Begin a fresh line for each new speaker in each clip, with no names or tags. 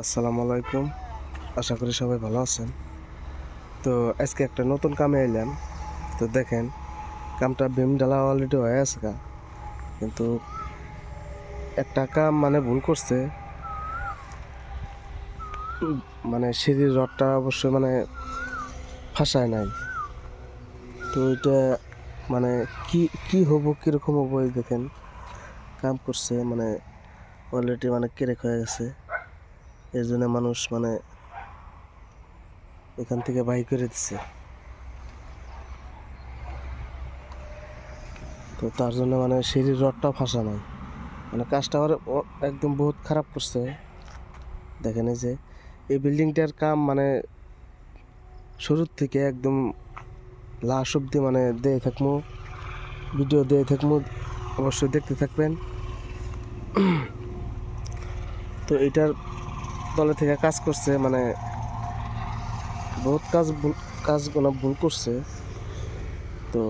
আসসালামু আলাইকুম। আশা করি সবাই ভালো আছেন। তো আজকে একটা নতুন কামে এলাম। তো দেখেন কামটা বিম ডালা অলরেডি হয়ে আছে কিন্তু একটা কাম ভুল করছে। মানে সিঁড়ির রডটা অবশ্যই ফাঁসায় নাই। তো এটা কি কি হবো কিরকম হবো, এই দেখেন কাম করছে অলরেডি কেরেক হয়ে গেছে। এর জন্য মানুষ এখান থেকে বাই করে দিচ্ছে। তো তার জন্য সিঁড়ির রডটাও ফাঁসা নাই। কাজটা একদম বহুত খারাপ করছে। দেখেন এই যে এই বিল্ডিংটার কাম শুরুর থেকে একদম লাস্ট অব্দি দিয়ে থাকবো, ভিডিও দিয়ে থাকবো, অবশ্যই দেখতে থাকবেন। তো এটার তলে থেকে কাজ করছে বহুত কাজগুলো ভুল করছে। তো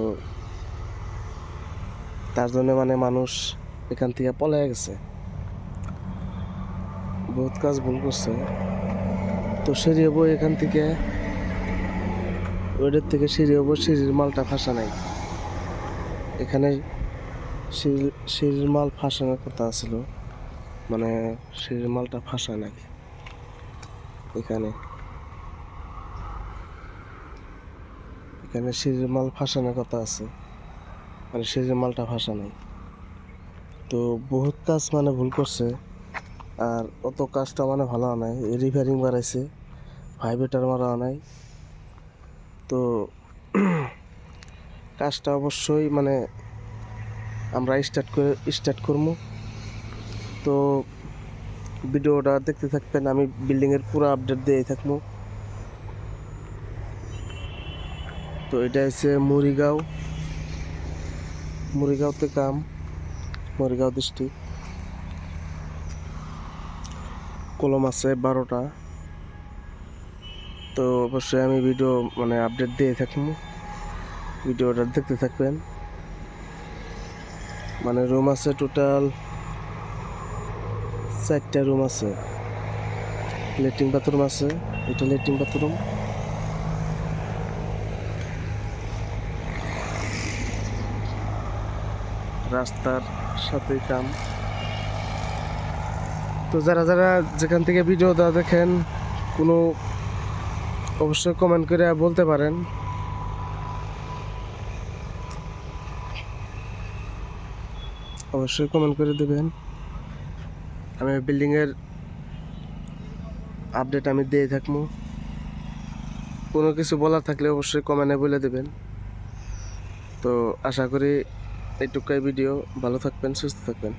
তার জন্য মানুষ এখান থেকে পলায় গেছে, বহুত কাজ ভুল করছে। তো সিঁড়ি হবো এখান থেকে, ওইটার থেকে সিঁড়ি হবো, সিঁড়ির মালটা ফাঁসা নাই। এখানে সিঁড়ির মাল ফাঁসানোর কথা ছিল, সিঁড়ির মালটা ফাঁসা নাই। এখানে সিঁড়ির মাল ফাঁসানোর কথা আছে, সিঁড়ির মালটা ফাঁসা নাই। তো বহুত কাজ ভুল করছে। আর অত কাজটা ভালো হয় নাই। রিপেয়ারিং বাড়াইছে, ভাইব্রেটার মারা নাই। তো কাজটা অবশ্যই আমরা স্টার্ট করবো। তো ভিডিওটা দেখতে থাকবেন, আমি বিল্ডিংয়ের পুরো আপডেট দিয়ে থাকবো। তো এটা হচ্ছে মরিগাঁওতে কাম, মরিগাঁও ডিস্ট্রিক্ট। কলম আছে 12টা। তো অবশ্যই আমি ভিডিও আপডেট দিয়ে থাকবো, ভিডিওটা দেখতে থাকবেন। রুম আছে টোটাল 4টা রুম আছে, লেট্রিন বাথরুম আছে। এটা লেট্রিন বাথরুম। রাস্তার সাথেই কাম। তো যারা যারা যেখান থেকে ভিডিওটা দেখেন, কোনো অবশ্যই কমেন্ট করে বলতে পারেন। অবশ্যই কমেন্ট করে দেবেন, আমি বিল্ডিংয়ের আপডেট আমি দিয়ে থাকবো। কোনো কিছু বলার থাকলে অবশ্যই কমেন্টে বলে দেবেন। তো আশা করি এইটুকাই ভিডিও। ভালো থাকবেন, সুস্থ থাকবেন।